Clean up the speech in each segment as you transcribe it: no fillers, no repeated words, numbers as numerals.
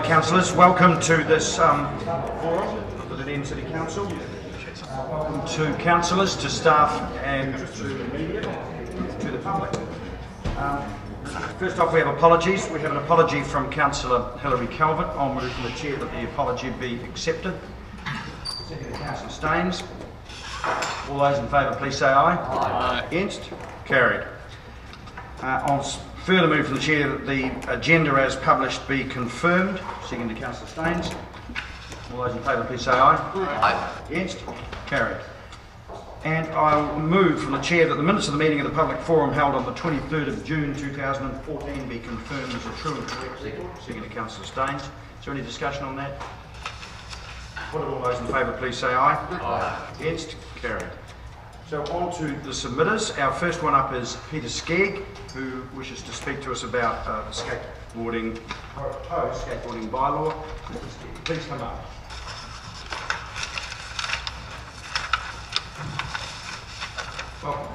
Councillors, welcome to this forum of the Dunedin City Council. Welcome to councillors, to staff and to the media, to the public. First off, we have apologies. We have an apology from Councillor Hilary Calvert. I'll move from the chair that the apology be accepted. Second, Councillor Staines. All those in favour, please say aye. Aye. Against? Carried. I'll further move from the chair that the agenda as published be confirmed. Second to Councillor Staines. All those in favour, please say aye. Aye. Against? Carried. And I'll move from the chair that the minutes of the meeting of the public forum held on the 23rd of June 2014 be confirmed as a true and correct record. Second to Councillor Staines. Is there any discussion on that? Put all those in favour, please say aye. Aye. Against? Carried. So on to the submitters. Our first one up is Peter Skegg, who wishes to speak to us about the skateboarding bylaw. Mr. Skegg, please come up. Welcome.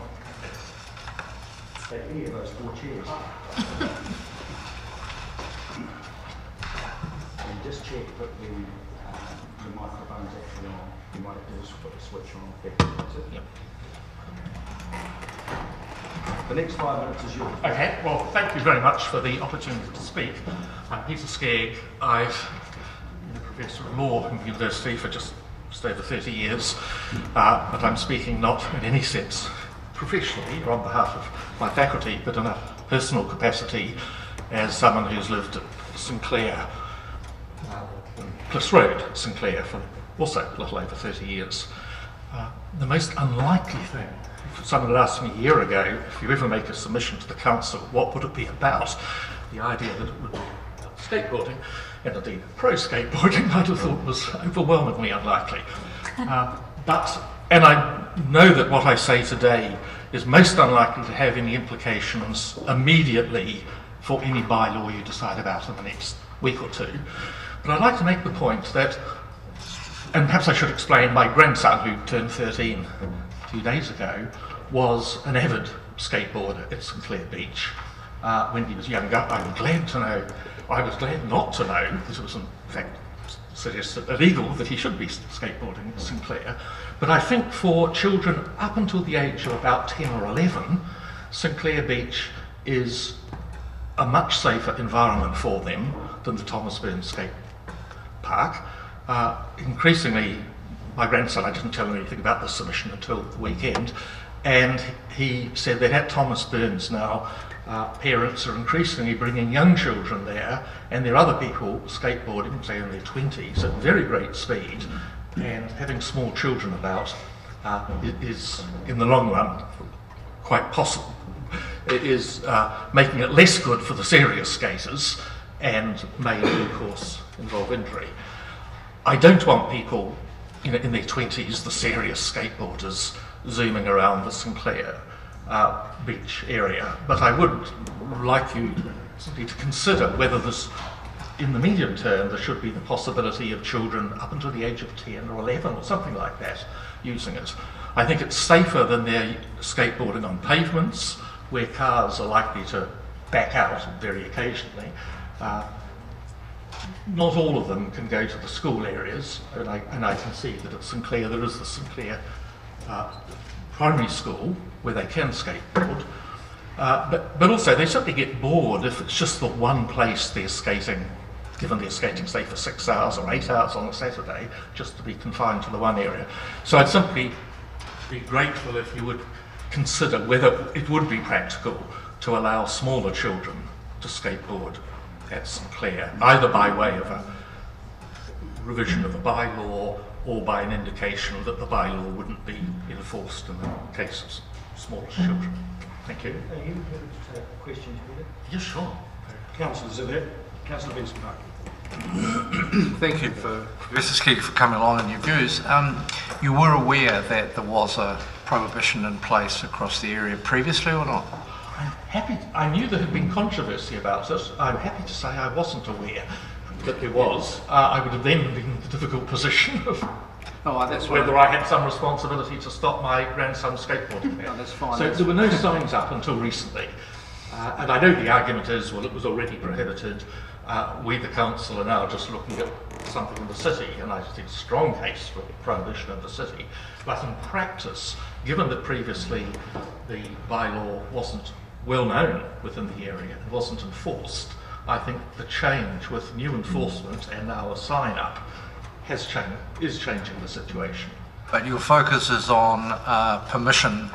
Take any of those four chairs. And just check that the microphone's actually on. You might have to just put the switch on. That's it. Yep. The next 5 minutes is yours. Okay, well, thank you very much for the opportunity to speak. I'm Peter Skegg. I've been a professor of law in the university for just over 30 years, but I'm speaking not in any sense professionally or on behalf of my faculty, but in a personal capacity as someone who's lived at Sinclair, Cliffs Road, Sinclair, for also a little over 30 years. The most unlikely thing, if someone had asked me a year ago, if you ever make a submission to the council, what would it be about? The idea that it would be skateboarding, and indeed pro-skateboarding, I'd have thought was overwhelmingly unlikely. And I know that what I say today is most unlikely to have any implications immediately for any bylaw you decide about in the next week or two. But I'd like to make the point that, and perhaps I should explain, my grandson, who turned 13 a few days ago, was an avid skateboarder at Sinclair Beach when he was younger. I'm glad to know, I was glad not to know, because it was in fact suggested illegal that he should be skateboarding at Sinclair. But I think for children up until the age of about 10 or 11, Sinclair Beach is a much safer environment for them than the Thomas Burns skate park. Increasingly, my grandson, I didn't tell him anything about this submission until the weekend, and he said that at Thomas Burns now, parents are increasingly bringing young children there, and there are other people skateboarding, say in their 20s, at very great speed, and having small children about is, in the long run, quite possible. It is making it less good for the serious skaters, and may, of course, involve injury. I don't want people in their 20s, the serious skateboarders, zooming around the Sinclair beach area, but I would like you simply to consider whether this, in the medium term, there should be the possibility of children up until the age of 10 or 11 or something like that using it. I think it's safer than their skateboarding on pavements where cars are likely to back out very occasionally. Not all of them can go to the school areas, and I can see that at Sinclair there is the Sinclair primary school where they can skateboard, but also they simply get bored if it's just the one place they're skating, given they're skating say for 6 hours or 8 hours on a Saturday, just to be confined to the one area. So I'd simply be grateful if you would consider whether it would be practical to allow smaller children to skateboard at Sinclair, either by way of a revision of the bylaw or by an indication that the bylaw wouldn't be enforced in the case of smaller children. Thank you. Are you going to take questions, Peter? Yes, sure. Councillor Zivett, Councillor Vincent. Thank you for Professor Skegg for coming along and your views. You were aware that there was a prohibition in place across the area previously or not? I knew there had been controversy about it. I'm happy to say I wasn't aware that there was. I would have then been in the difficult position of whether I had some responsibility to stop my grandson's skateboarding there. No, that's fine. So there were no signs up until recently. And I know the argument is, well, it was already prohibited. we, the council, are now just looking at something in the city, and I think a strong case for prohibition in the city. But in practice, given that previously the bylaw wasn't well known within the area and wasn't enforced, I think the change with new enforcement and now a sign up is changing the situation. But your focus is on permission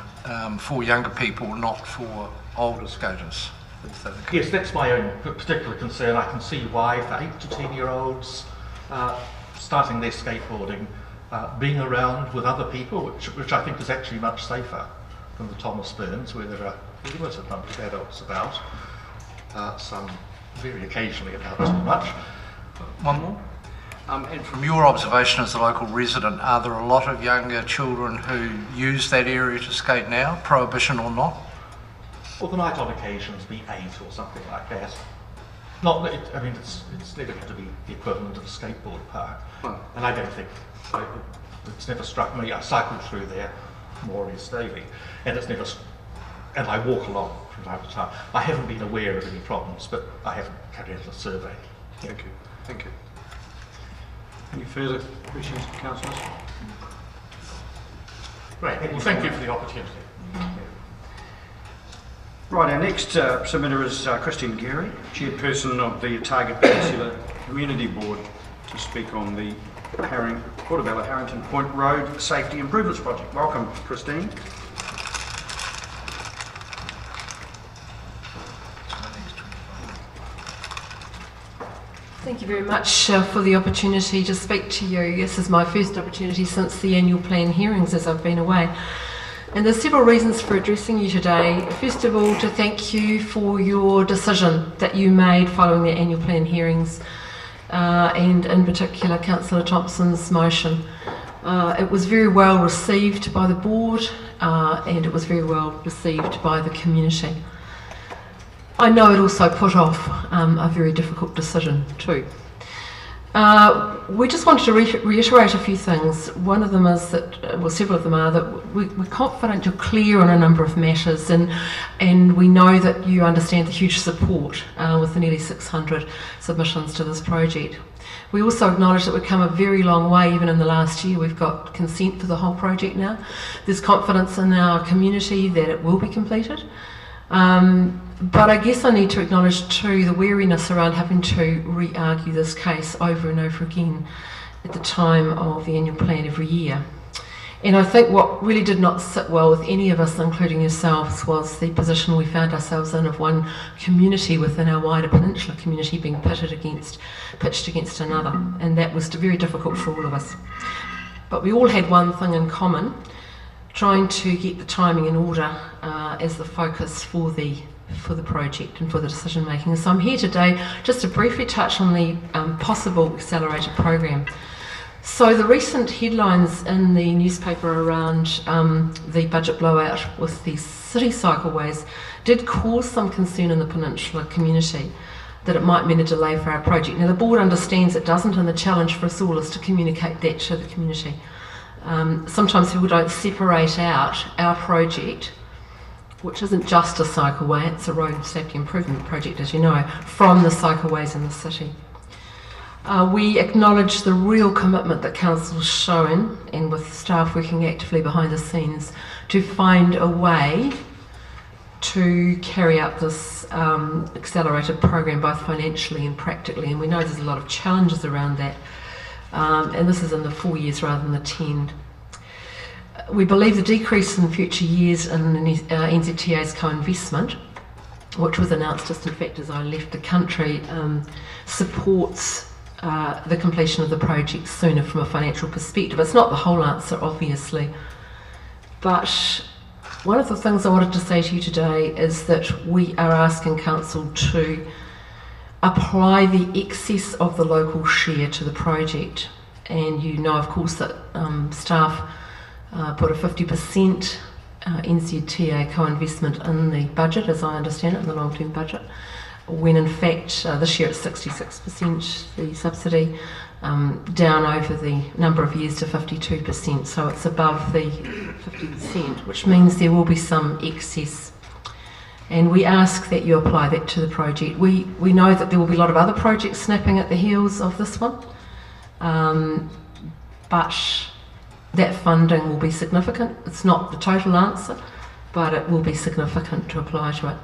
for younger people, not for older skaters. Is that okay? Yes, that's my own particular concern. I can see why for 8 to 10-year-olds starting their skateboarding, being around with other people, which I think is actually much safer than the Thomas Burns, where there are a limited number of adults about, some very occasionally about too much. One more. And from your observation as a local resident, are there a lot of younger children who use that area to skate now, prohibition or not? Well, there might on occasions be 8 or something like that. Not that I mean, it's never going to be the equivalent of a skateboard park, and I don't think it's never struck me. I cycled through there more or less daily, and and I walk along from time to time. I haven't been aware of any problems, but I haven't carried out a survey. Thank you. Thank you. Any further questions, councillors? Great. Well, thank you for the opportunity. Right, our next submitter is Christine Geary, chairperson of the Target Peninsula Community Board, to speak on the Portobello Harrington Point Road Safety Improvements Project. Welcome, Christine. Thank you very much for the opportunity to speak to you. This is my first opportunity since the annual plan hearings as I've been away. And there's several reasons for addressing you today. First of all, to thank you for your decision that you made following the annual plan hearings, and in particular Councillor Thompson's motion. It was very well received by the board, and it was very well received by the community. I know it also put off a very difficult decision too. We just wanted to reiterate a few things. One of them is that, well, several of them are that we're confident you're clear on a number of matters, and we know that you understand the huge support with the nearly 600 submissions to this project. We also acknowledge that we've come a very long way. Even in the last year, we've got consent for the whole project now. There's confidence in our community that it will be completed. But I guess I need to acknowledge too the wariness around having to re-argue this case over and over again at the time of the annual plan every year. And I think what really did not sit well with any of us, including yourselves, was the position we found ourselves in of one community within our wider peninsula community being pitched against another. And that was very difficult for all of us. But we all had one thing in common: trying to get the timing in order as the focus for the project and for the decision making. So I'm here today just to briefly touch on the possible accelerated program. So the recent headlines in the newspaper around the budget blowout with the city cycleways did cause some concern in the peninsula community that it might mean a delay for our project. Now the board understands it doesn't, and the challenge for us all is to communicate that to the community. Sometimes people don't separate out our project, which isn't just a cycleway, it's a road safety improvement project, as you know, from the cycleways in the city. We acknowledge the real commitment that Council's shown, and with staff working actively behind the scenes, to find a way to carry out this accelerated program both financially and practically, and we know there's a lot of challenges around that, and this is in the 4 years rather than the 10. We believe the decrease in future years in the NZTA's co-investment, which was announced just in fact as I left the country, supports the completion of the project sooner from a financial perspective. It's not the whole answer, obviously, but one of the things I wanted to say to you today is that we are asking Council to apply the excess of the local share to the project. And you know, of course, that staff put a 50% NZTA co-investment in the budget, as I understand it, in the long-term budget, when in fact this year it's 66% the subsidy, down over the number of years to 52%, so it's above the 50%, which means there will be some excess And we ask that you apply that to the project. We know that there will be a lot of other projects snapping at the heels of this one, but that funding will be significant. It's not the total answer, but it will be significant to apply to it.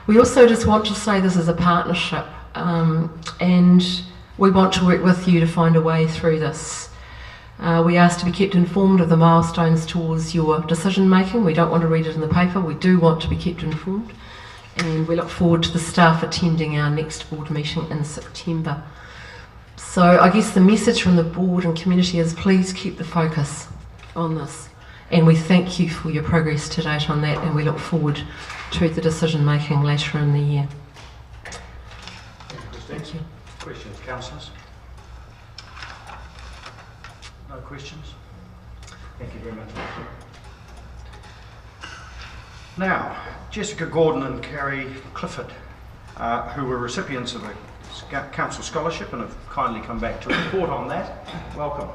We also just want to say this is a partnership, and we want to work with you to find a way through this. We ask to be kept informed of the milestones towards your decision making. We don't want to read it in the paper, we do want to be kept informed, and we look forward to the staff attending our next board meeting in September. So I guess the message from the board and community is please keep the focus on this, and we thank you for your progress to date on that, and we look forward to the decision making later in the year. Thank you. Questions, councillors? No questions? Thank you very much. Now, Jessica Gordon and Carrie Clifford, who were recipients of a council scholarship and have kindly come back to report on that. Welcome.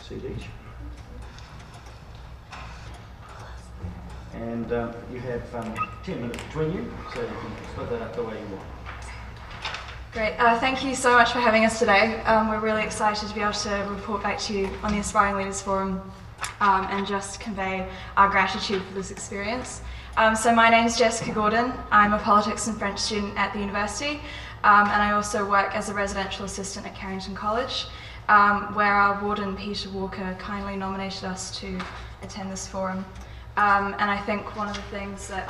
Seat each. And you have 10 minutes between you, so you can split that up the way you want. Great. Thank you so much for having us today. We're really excited to be able to report back to you on the Aspiring Leaders Forum and just convey our gratitude for this experience. So my name is Jessica Gordon. I'm a politics and French student at the university, and I also work as a residential assistant at Carrington College, where our warden Peter Walker kindly nominated us to attend this forum. And I think one of the things that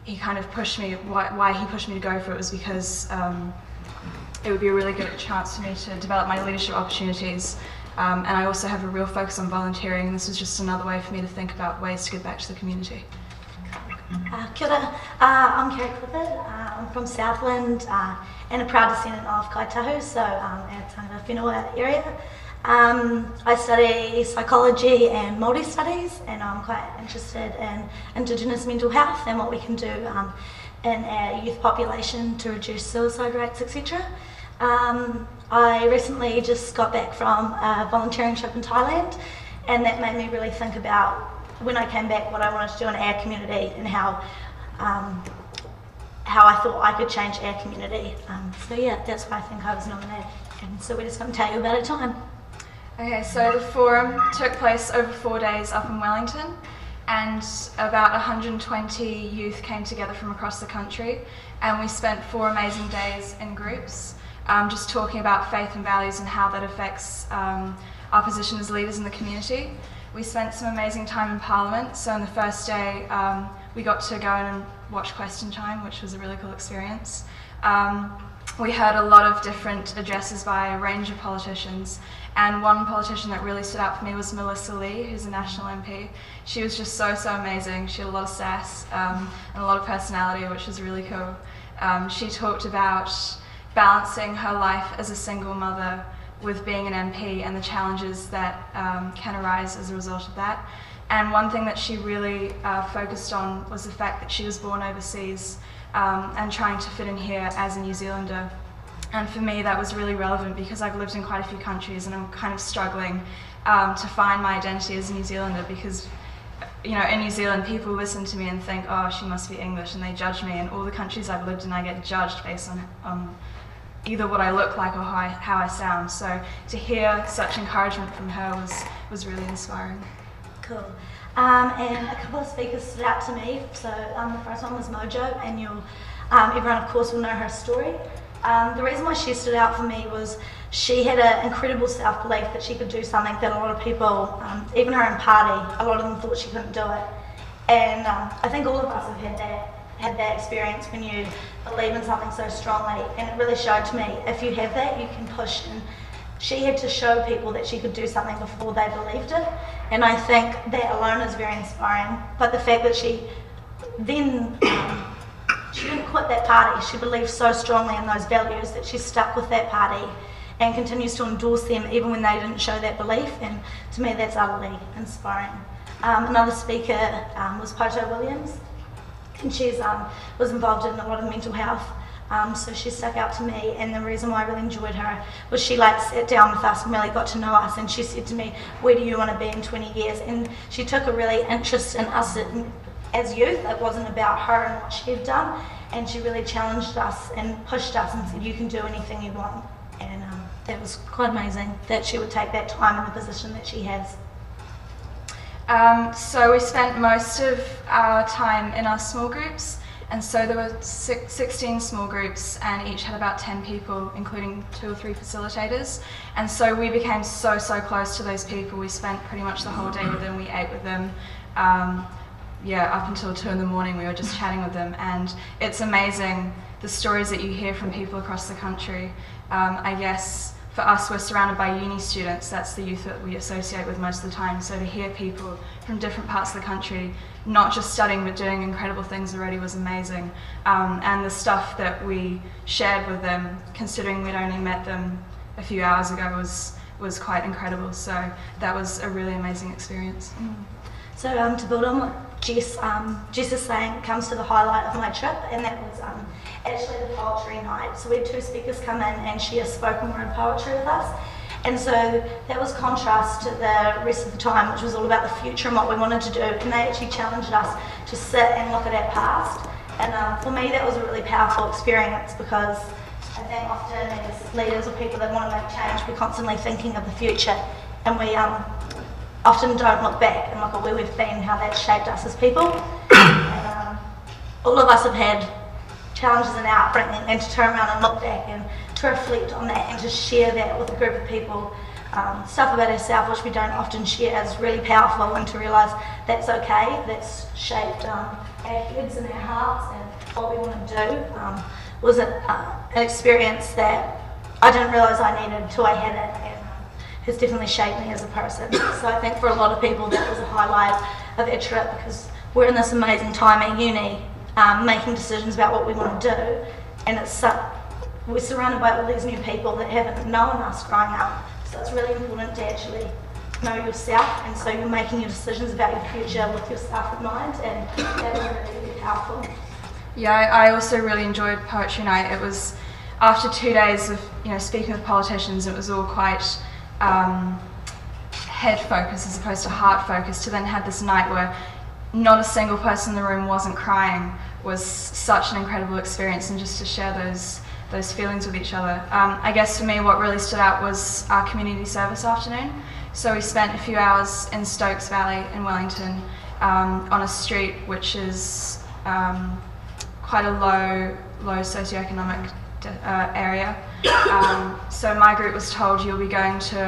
he kind of pushed me, why he pushed me to go for it was because it would be a really good chance for me to develop my leadership opportunities. And I also have a real focus on volunteering, and this was just another way for me to think about ways to give back to the community. Kia ora. I'm Carrie Clifford. I'm from Southland and a proud descendant of Kaitahu, so our Tangata Whenua area. I study psychology and Māori studies, and I'm quite interested in Indigenous mental health and what we can do in our youth population to reduce suicide rates, etc. I recently just got back from a volunteering trip in Thailand, and that made me really think about, when I came back, what I wanted to do in our community and how I thought I could change our community. So yeah, that's why I think I was nominated, and so we're just going to tell you about our time. Okay, so the forum took place over 4 days up in Wellington, and about 120 youth came together from across the country, and we spent 4 amazing days in groups, just talking about faith and values and how that affects our position as leaders in the community. We spent some amazing time in Parliament, so on the first day we got to go in and watch Question Time, which was a really cool experience. We heard a lot of different addresses by a range of politicians, and one politician that really stood out for me was Melissa Lee, who's a national MP. She was just so amazing. She had a lot of sass and a lot of personality, which was really cool. She talked about balancing her life as a single mother with being an MP and the challenges that can arise as a result of that. And one thing that she really focused on was the fact that she was born overseas and trying to fit in here as a New Zealander. And for me that was really relevant because I've lived in quite a few countries and I'm kind of struggling to find my identity as a New Zealander, because you know, in New Zealand people listen to me and think, oh, she must be English, and they judge me. In all the countries I've lived in, I get judged based on either what I look like or how I sound. So to hear such encouragement from her was really inspiring. Cool. And a couple of speakers stood out to me. So the first one was Mojo, and everyone of course will know her story. The reason why she stood out for me was she had an incredible self-belief that she could do something that a lot of people, even her own party, a lot of them thought she couldn't do it. And I think all of us have had that experience when you believe in something so strongly, and it really showed to me, if you have that, you can push. And she had to show people that she could do something before they believed it, and I think that alone is very inspiring. But the fact that she then she didn't quit that party, she believed so strongly in those values that she stuck with that party and continues to endorse them even when they didn't show that belief, and to me that's utterly inspiring. Another speaker was Pooja Williams, and she was involved in a lot of mental health So she stuck out to me, and the reason why I really enjoyed her was she like sat down with us and really got to know us, and she said to me, where do you want to be in 20 years? And she took a really interest in us as youth. It wasn't about her and what she had done, and she really challenged us and pushed us and said, you can do anything you want. And it was quite amazing that she would take that time in the position that she has. So we spent most of our time in our small groups, and so there were 16 small groups, and each had about 10 people, including 2 or 3 facilitators. And so we became so close to those people. We spent pretty much the whole day with them. We ate with them. Up until 2 in the morning we were just chatting with them, and it's amazing the stories that you hear from people across the country. I guess for us, we're surrounded by uni students. That's the youth that we associate with most of the time. So to hear people from different parts of the country, not just studying but doing incredible things already, was amazing. And the stuff that we shared with them, considering we'd only met them a few hours ago, was quite incredible. So that was a really amazing experience. So to build on what Jess is saying, comes to the highlight of my trip, and that was actually the poetry night. So we had 2 speakers come in and share spoken word poetry with us, and so that was contrast to the rest of the time, which was all about the future and what we wanted to do, and they actually challenged us to sit and look at our past. And for me that was a really powerful experience, because I think often as leaders or people that want to make change, we're constantly thinking of the future, and we often don't look back and look at where we've been, how that's shaped us as people. And, all of us have had challenges in our upbringing, and to turn around and look back and to reflect on that and to share that with a group of people, stuff about ourselves which we don't often share, is really powerful, and to realise that's okay, that's shaped our heads and our hearts and what we want to do, was an experience that I didn't realise I needed until I had it, and has definitely shaped me as a person. So I think for a lot of people that was a highlight of our trip, because we're in this amazing time at uni, making decisions about what we want to do, and we're surrounded by all these new people that haven't known us growing up, so it's really important to actually know yourself, and so you're making your decisions about your future with yourself in mind, and that was really, really powerful. Yeah, I also really enjoyed poetry night. It was after 2 days of speaking with politicians. It was all quite head focus as opposed to heart focus. To then have this night where not a single person in the room wasn't crying was such an incredible experience, and just to share those feelings with each other. I guess for me what really stood out was our community service afternoon. So we spent a few hours in Stokes Valley in Wellington, on a street which is quite a low socioeconomic area. So my group was told, you'll be going to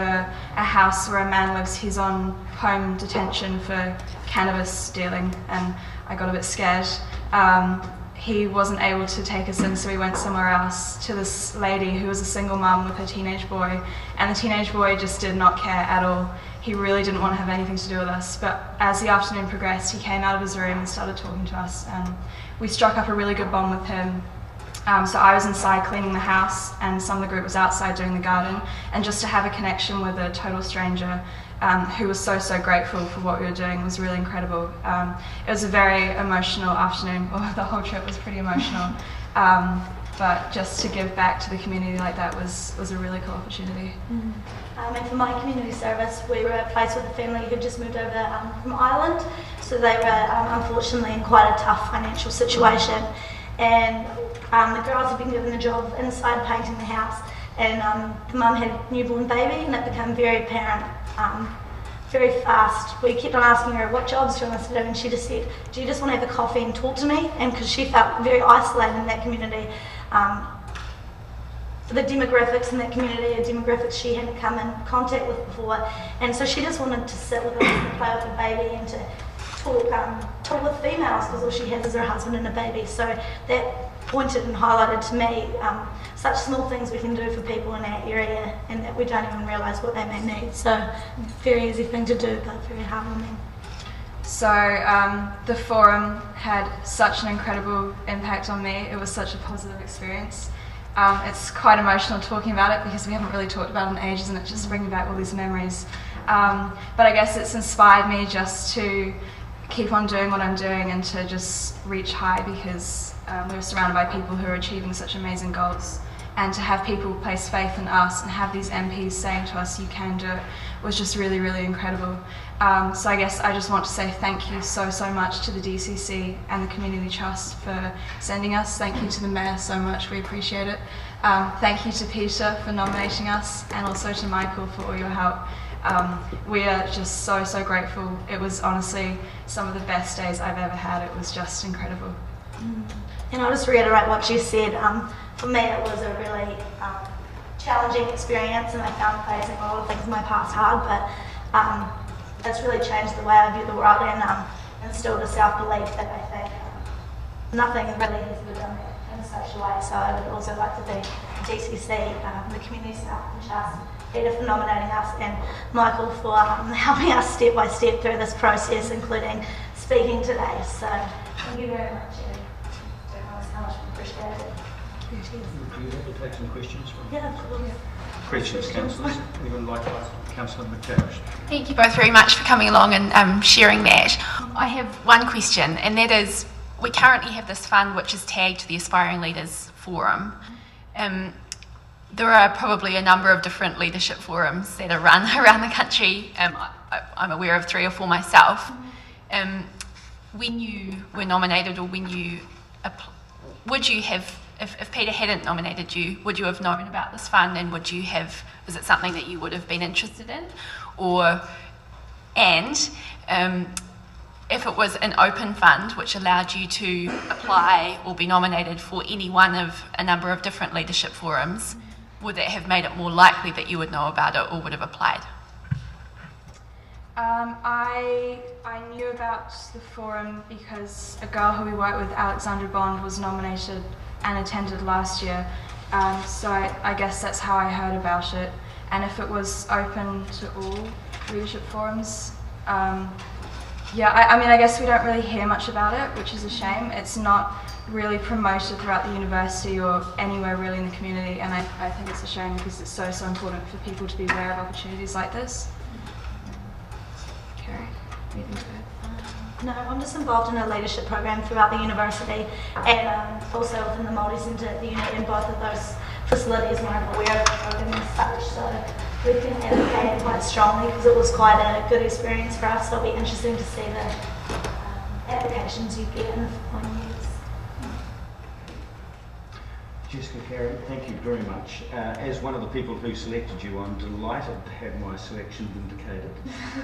a house where a man lives, he's on home detention for cannabis dealing, and I got a bit scared. He wasn't able to take us in, so we went somewhere else to this lady who was a single mum with her teenage boy, and the teenage boy just did not care at all. He really didn't want to have anything to do with us, but as the afternoon progressed, he came out of his room and started talking to us, and we struck up a really good bond with him. So I was inside cleaning the house, and some of the group was outside doing the garden, and just to have a connection with a total stranger who was so grateful for what we were doing was really incredible. It was a very emotional afternoon. Well, the whole trip was pretty emotional, but just to give back to the community like that was a really cool opportunity. And for my community service, we were placed with a family who just moved over from Ireland, so they were unfortunately in quite a tough financial situation, and the girls had been given the job of inside painting the house, and the mum had a newborn baby, and it became very apparent very fast. We kept on asking her, what jobs do you want us to do? And she just said, do you just want to have a coffee and talk to me? And because she felt very isolated in that community, the demographics in that community are demographics she hadn't come in contact with before, and so she just wanted to sit with us and play with the baby and to talk with females, because all she has is her husband and a baby. So that pointed and highlighted to me such small things we can do for people in our area, and that we don't even realise what they may need. So very easy thing to do, but very heartwarming. So the forum had such an incredible impact on me. It was such a positive experience. It's quite emotional talking about it, because we haven't really talked about it in ages, and it's just bringing back all these memories. But I guess it's inspired me just to keep on doing what I'm doing and to just reach high, because we're surrounded by people who are achieving such amazing goals. And to have people place faith in us and have these MPs saying to us, you can do it, was just really, really incredible. So I guess I just want to say thank you so much to the DCC and the Community Trust for sending us. Thank you to the Mayor so much, we appreciate it. Thank you to Peter for nominating us, and also to Michael for all your help. We are just so grateful. It was honestly some of the best days I've ever had. It was just incredible. And I'll just reiterate what you said. For me, it was a really challenging experience, and I found facing a lot of things in my past hard, but it's really changed the way I view the world and instilled a self-belief that I think nothing really has been done in such a way. So I would also like to thank DCC, the Community Trust, Peter for nominating us, and Michael for helping us step by step through this process, including speaking today. So thank you very much. Don't realize how much we appreciate it. Would you like to take some questions from Yeah, of course. questions, councillors? Anyone like to ask Councillor McTavish? Thank you both very much for coming along and sharing that. I have one question, and that is, we currently have this fund which is tagged to the Aspiring Leaders Forum. There are probably a number of different leadership forums that are run around the country. I'm aware of 3 or 4 myself. When you were nominated, or when you would you have, if Peter hadn't nominated you, would you have known about this fund, and would you have, is it something that you would have been interested in? If it was an open fund which allowed you to apply or be nominated for any one of a number of different leadership forums, would that have made it more likely that you would know about it or would have applied? I knew about the forum because a girl who we work with, Alexandra Bond, was nominated and attended last year. So I guess that's how I heard about it. And if it was open to all leadership forums, yeah, I mean, I guess we don't really hear much about it, which is a shame. It's not really promoted throughout the university or anywhere really in the community, and I think it's a shame because it's so important for people to be aware of opportunities like this. Carrie, anything to add? No, I'm just involved in a leadership program throughout the university, and also within the multi-centre at the unit, in both of those facilities, and I'm aware of the program as such, so we've been advocating quite strongly because it was quite a good experience for us. So it'll be interesting to see the applications you get in the following years. Jessica, Carey, thank you very much. As one of the people who selected you, I'm delighted to have my selection vindicated,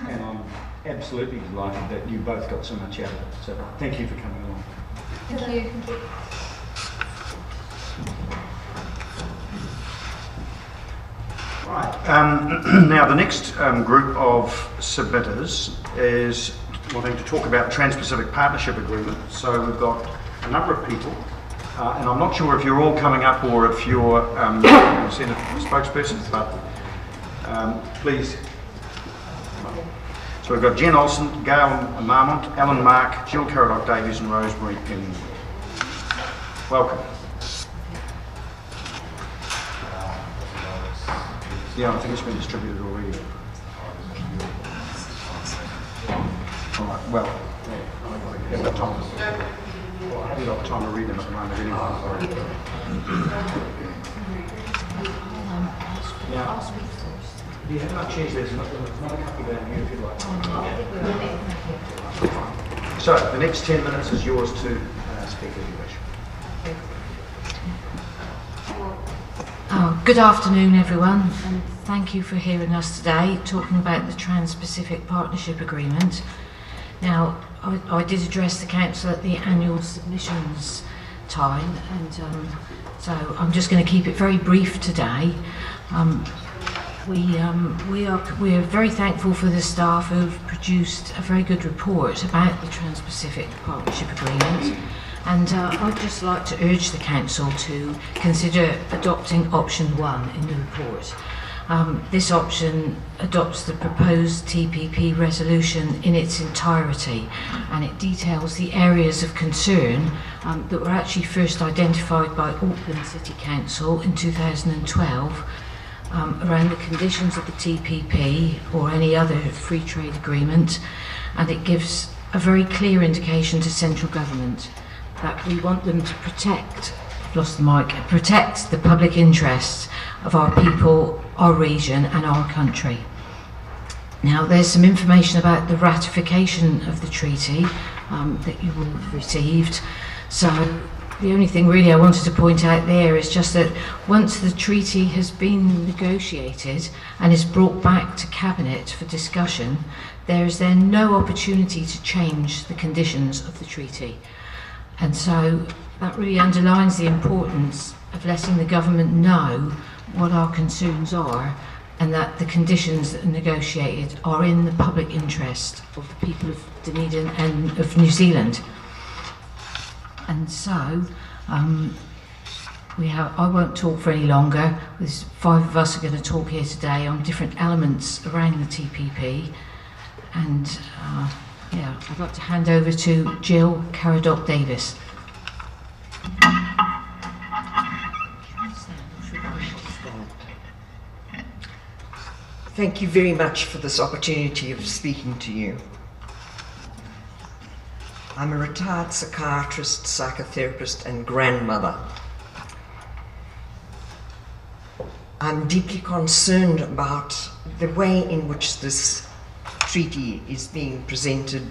and I'm absolutely delighted that you both got so much out of it. So thank you for coming along. Thank you. Right. Now the next group of submitters is wanting to talk about the Trans-Pacific Partnership Agreement. So we've got a number of people. And I'm not sure if you're all coming up or if you're Senate spokesperson, but please. So we've got Jen Olsen, Gail Marmont, Alan Mark, Jill Caradoc Davies and Rosemary Penny. Welcome. Yeah, I think it's been distributed already. All right, well, I've got time. I haven't got time to read them at the moment anyway. Now, do you have enough chairs? There's not a couple down here if you'd like. So, the next 10 minutes is yours to speak as you wish. Good afternoon, everyone, and thank you for hearing us today talking about the Trans-Pacific Partnership Agreement. Now, I did address the council at the annual submissions time, and so I'm just going to keep it very brief today. We are very thankful for the staff who've produced a very good report about the Trans-Pacific Partnership Agreement, and I'd just like to urge the council to consider adopting option 1 in the report. This option adopts the proposed TPP resolution in its entirety, and it details the areas of concern that were actually first identified by Auckland City Council in 2012 around the conditions of the TPP or any other free trade agreement, and it gives a very clear indication to central government that we want them to protect, lost the mic, protect the public interests of our people, our region and our country. Now, there's some information about the ratification of the treaty that you will have received. So the only thing really I wanted to point out there is just that once the treaty has been negotiated and is brought back to Cabinet for discussion, there is then no opportunity to change the conditions of the treaty. And so that really underlines the importance of letting the government know what our concerns are and that the conditions that are negotiated are in the public interest of the people of Dunedin and of New Zealand. And so, I won't talk for any longer. There's 5 of us are going to talk here today on different elements around the TPP. And I'd like to hand over to Jill Caradoc-Davis. Thank you very much for this opportunity of speaking to you. I'm a retired psychiatrist, psychotherapist, and grandmother. I'm deeply concerned about the way in which this treaty is being presented,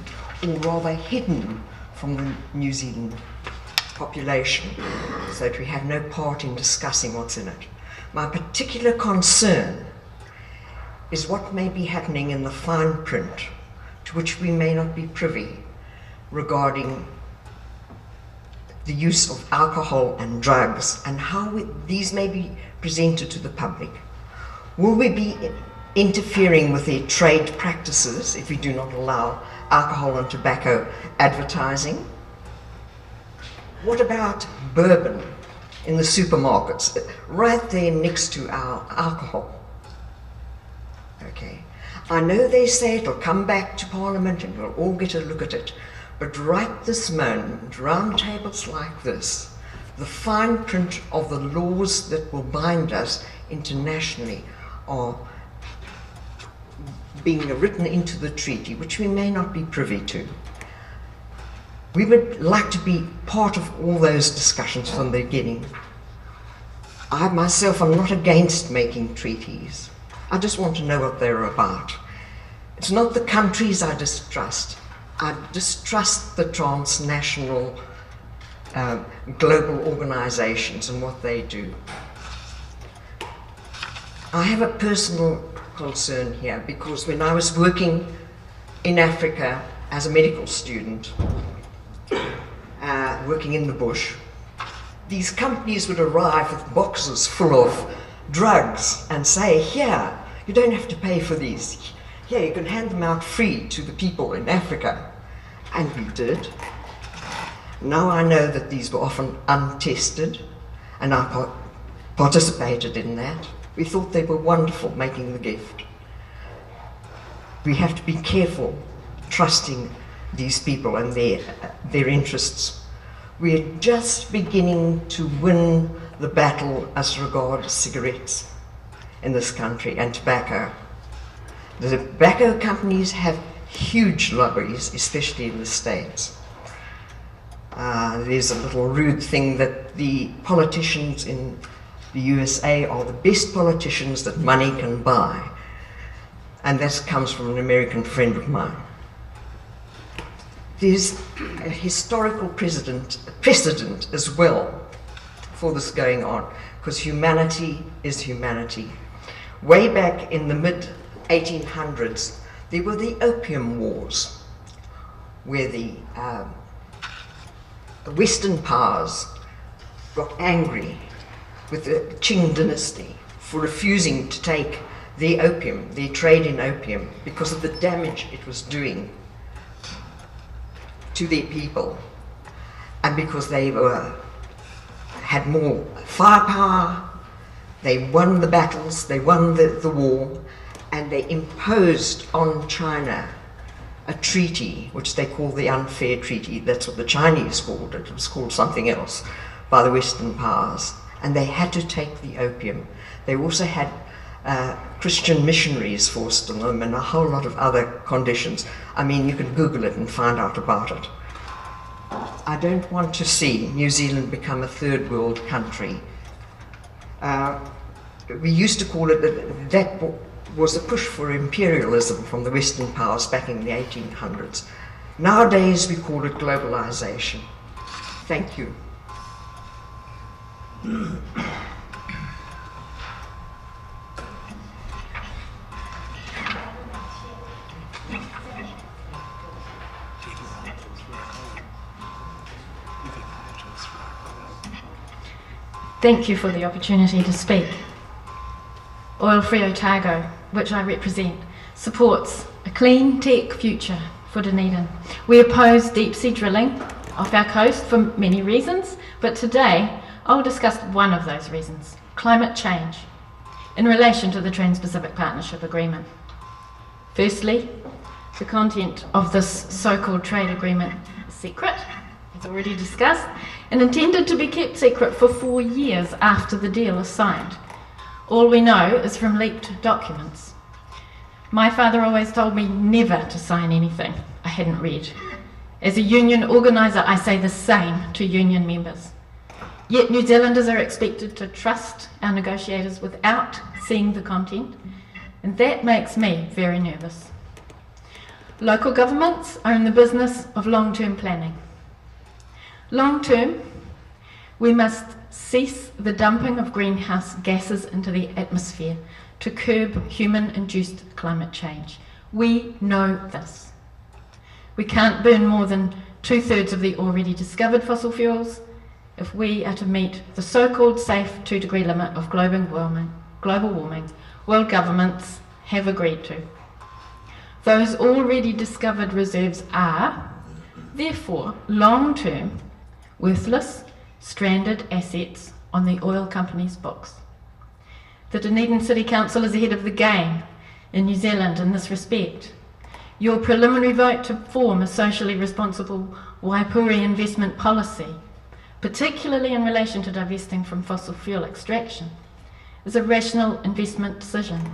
or rather hidden from the New Zealand population, so that we have no part in discussing what's in it. My particular concern is what may be happening in the fine print, to which we may not be privy, regarding the use of alcohol and drugs and how these may be presented to the public. Will we be interfering with their trade practices if we do not allow alcohol and tobacco advertising? What about bourbon in the supermarkets, right there next to our alcohol? Okay, I know they say it'll come back to Parliament and we'll all get a look at it, but right this moment, round tables like this, the fine print of the laws that will bind us internationally are being written into the treaty, which we may not be privy to. We would like to be part of all those discussions from the beginning. I myself am not against making treaties. I just want to know what they're about. It's not the countries I distrust. I distrust the transnational global organizations and what they do. I have a personal concern here because when I was working in Africa as a medical student, working in the bush, these companies would arrive with boxes full of drugs and say, here, you don't have to pay for these. Here, you can hand them out free to the people in Africa. And we did. Now I know that these were often untested, and I participated in that. We thought they were wonderful making the gift. We have to be careful trusting these people and their interests. We're just beginning to win the battle as regards cigarettes in this country and tobacco. The tobacco companies have huge lobbies, especially in the States. There's a little rude thing that the politicians in the USA are the best politicians that money can buy. And that comes from an American friend of mine. There's a historical precedent as well for this going on, because humanity is humanity. Way back in the mid-1800s, there were the Opium Wars, where the Western powers got angry with the Qing dynasty for refusing to take their opium, their trade in opium, because of the damage it was doing to their people, and because they had more firepower. They won the battles, they won the war, and they imposed on China a treaty, which they call the Unfair Treaty. That's what the Chinese called it. It was called something else by the Western powers. And they had to take the opium. They also had Christian missionaries forced on them, and a whole lot of other conditions. I mean, you can Google it and find out about it. I don't want to see New Zealand become a third world country. We used to call it that was a push for imperialism from the Western powers back in the 1800s. Nowadays we call it globalization. Thank you. Thank you for the opportunity to speak. Oil Free Otago, which I represent, supports a clean tech future for Dunedin. We oppose deep sea drilling off our coast for many reasons, but today I'll discuss one of those reasons, climate change, in relation to the Trans-Pacific Partnership Agreement. Firstly, the content of this so-called trade agreement is secret, as already discussed, and intended to be kept secret for 4 years after the deal is signed. All we know is from leaked documents. My father always told me never to sign anything I hadn't read. As a union organiser, I say the same to union members. Yet New Zealanders are expected to trust our negotiators without seeing the content, and that makes me very nervous. Local governments are in the business of long-term planning. Long term, we must cease the dumping of greenhouse gases into the atmosphere to curb human-induced climate change. We know this. We can't burn more than 2/3 of the already discovered fossil fuels if we are to meet the so-called safe 2-degree limit of global warming world governments have agreed to. Those already discovered reserves are, therefore, long-term, worthless, stranded assets on the oil companies' books. The Dunedin City Council is ahead of the game in New Zealand in this respect. Your preliminary vote to form a socially responsible Waipuri investment policy, particularly in relation to divesting from fossil fuel extraction, is a rational investment decision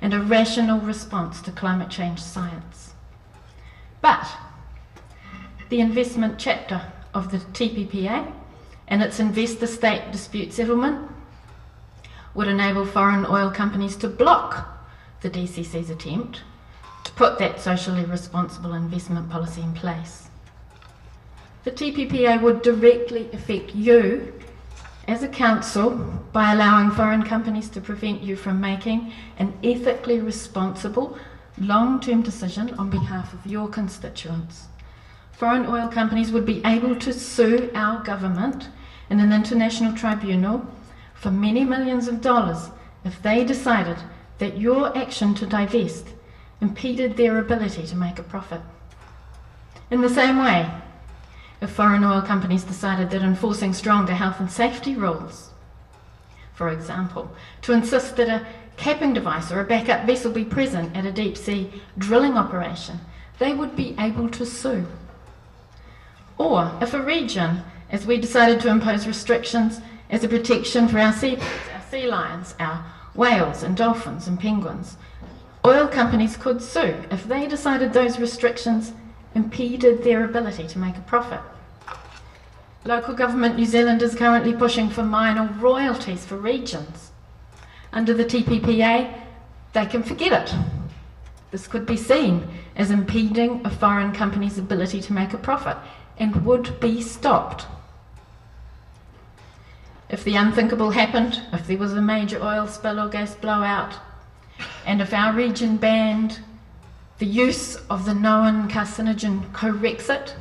and a rational response to climate change science. But the investment chapter of the TPPA and its investor-state dispute settlement would enable foreign oil companies to block the DCC's attempt to put that socially responsible investment policy in place. The TPPA would directly affect you as a council by allowing foreign companies to prevent you from making an ethically responsible long-term decision on behalf of your constituents. Foreign oil companies would be able to sue our government in an international tribunal for many millions of dollars if they decided that your action to divest impeded their ability to make a profit. In the same way, if foreign oil companies decided that enforcing stronger health and safety rules, for example, to insist that a capping device or a backup vessel be present at a deep sea drilling operation, they would be able to sue. Or if a region, as we decided to impose restrictions as a protection for our sea lions, our whales and dolphins and penguins, oil companies could sue if they decided those restrictions impeded their ability to make a profit. Local government New Zealand is currently pushing for minor royalties for regions. Under the TPPA, they can forget it. This could be seen as impeding a foreign company's ability to make a profit and would be stopped. If the unthinkable happened, if there was a major oil spill or gas blowout, and if our region banned the use of the known carcinogen Corexit,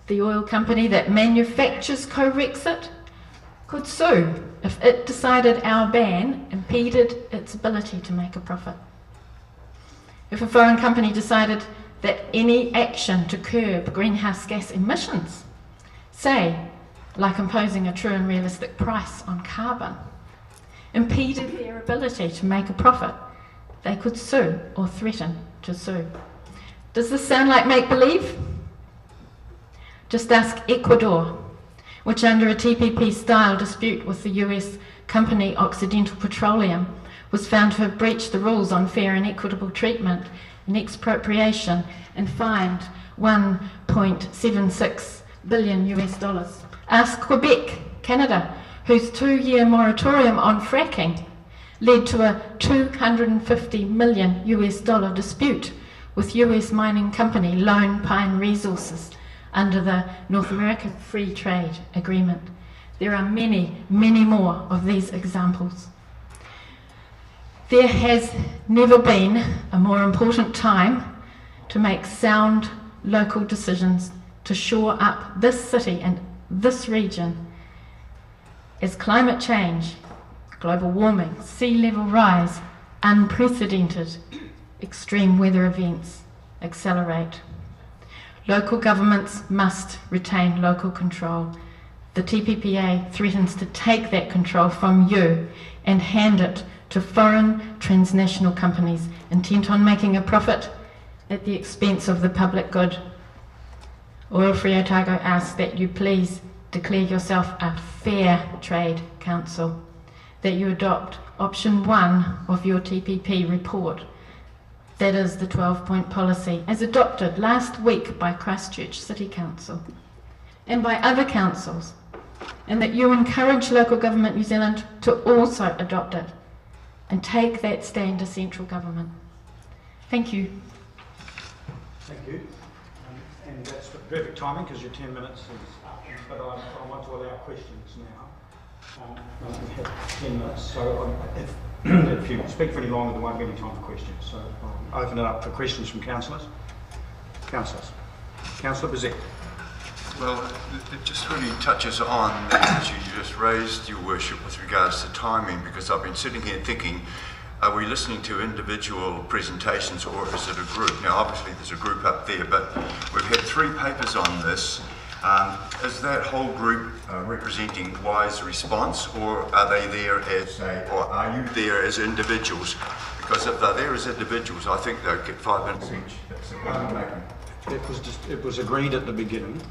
the oil company that manufactures Corexit could sue if it decided our ban impeded its ability to make a profit. If a foreign company decided that any action to curb greenhouse gas emissions, say, like imposing a true and realistic price on carbon, impeded their ability to make a profit, they could sue or threaten to sue. Does this sound like make-believe? Just ask Ecuador, which under a TPP-style dispute with the US company Occidental Petroleum was found to have breached the rules on fair and equitable treatment and expropriation and fined $1.76 billion. Ask Quebec, Canada, whose 2-year moratorium on fracking led to a $250 million dispute with US mining company Lone Pine Resources under the North American Free Trade Agreement. There are many, many more of these examples. There has never been a more important time to make sound local decisions to shore up this city and this region as climate change, global warming, sea level rise, unprecedented extreme weather events accelerate. Local governments must retain local control. The TPPA threatens to take that control from you and hand it to foreign transnational companies intent on making a profit at the expense of the public good. Oil Free Otago asks that you please declare yourself a fair trade council, that you adopt option 1 of your TPP report, that is the 12-point policy, as adopted last week by Christchurch City Council and by other councils, and that you encourage Local Government New Zealand to also adopt it and take that stand to central government. Thank you. Thank you. And that's perfect timing because your 10 minutes is up. But I want to allow questions now. We have 10 minutes, so if you speak for any longer, there won't be any time for questions. So I'll open it up for questions from councillors. Councillors. Councillor Bezek. Well, it just really touches on the issue you just raised, Your Worship, with regards to timing, because I've been sitting here thinking, are we listening to individual presentations or is it a group? Now, obviously there's a group up there, but we've had 3 papers on this. Is that whole group representing Wise Response, or are they there as or are you there as individuals? Because if they're there as individuals, I think they'll get 5 minutes each. That's the point I'm making. It was agreed at the beginning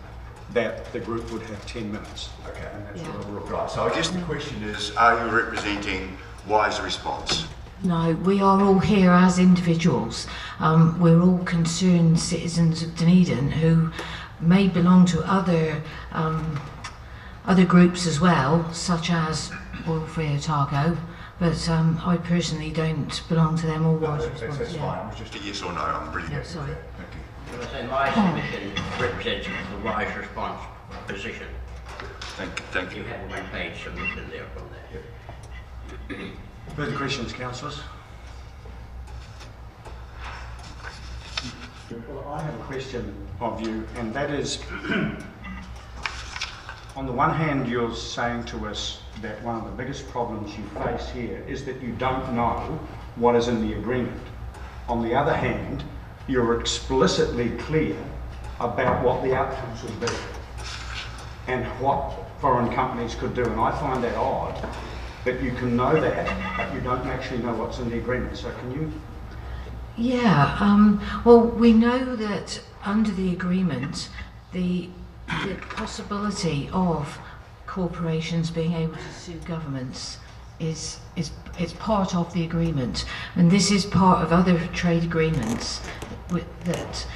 that the group would have 10 minutes. Okay, and that's what we'll right. So I guess the question is, are you representing Wise Response? No, we are all here as individuals. We're all concerned citizens of Dunedin who may belong to other groups as well, such as Oil Free Otago, but I personally don't belong to them or Wise Response. That's fine. It was just a yes or no. I'm really happy sorry. with that. Thank you. My submission represents the Wise Response position. Thank you. You have a one-page submission there from that. Further questions, councillors? Well, I have a question of you, and that is, on the one hand, you're saying to us that one of the biggest problems you face here is that you don't know what is in the agreement. On the other hand, you're explicitly clear about what the outcomes would be and what foreign companies could do, and I find that odd that you can know that, but you don't actually know what's in the agreement. So can you? Yeah, well, we know that under the agreement, the possibility of corporations being able to sue governments is part of the agreement, and this is part of other trade agreements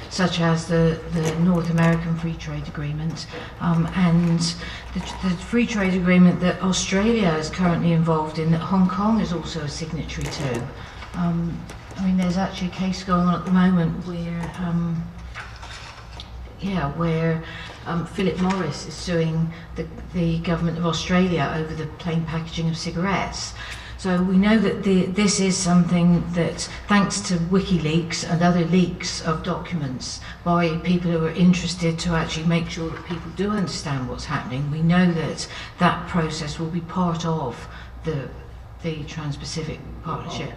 such as the North American Free Trade Agreement and the free trade agreement that Australia is currently involved in, that Hong Kong is also a signatory to. I mean, there's actually a case going on at the moment where Philip Morris is suing the government of Australia over the plain packaging of cigarettes. So we know that this is something that, thanks to WikiLeaks and other leaks of documents by people who are interested to actually make sure that people do understand what's happening, we know that that process will be part of the Trans-Pacific Partnership.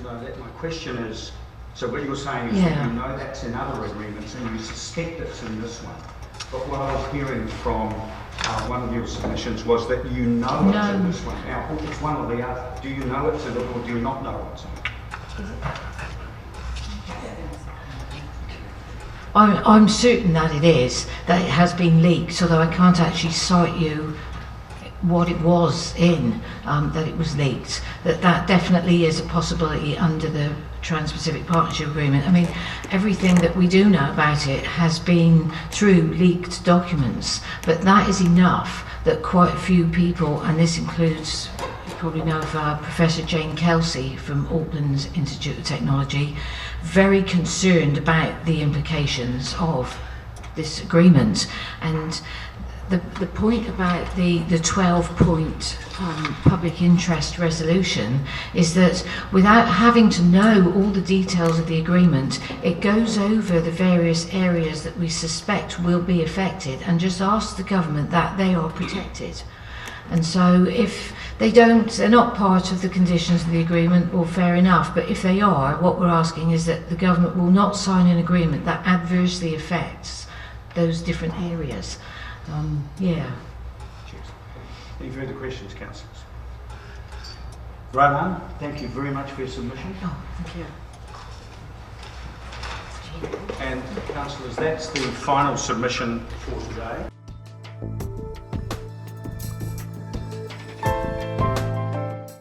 My question is, so what you're saying is that you know that's in other agreements and you suspect it's in this one. But what I was hearing from one of your submissions was that you know it's in this one. Now, it's one or the other. Do you know it's in it or do you not know it's in it? I'm certain that it is, that it has been leaked, although I can't actually cite you what it was in, that it was leaked, that definitely is a possibility under the Trans-Pacific Partnership Agreement. I mean, everything that we do know about it has been through leaked documents, but that is enough that quite a few people, and this includes, you probably know of Professor Jane Kelsey from Auckland's Institute of Technology, very concerned about the implications of this agreement. And the point about the 12-point public interest resolution is that without having to know all the details of the agreement, it goes over the various areas that we suspect will be affected and just asks the government that they are protected. And so if they're not part of the conditions of the agreement, well, fair enough, but if they are, what we're asking is that the government will not sign an agreement that adversely affects those different areas. Yeah. Cheers. Any further questions, councillors? Roman, thank you very much for your submission. Oh, thank you. And councillors, that's the final submission for today.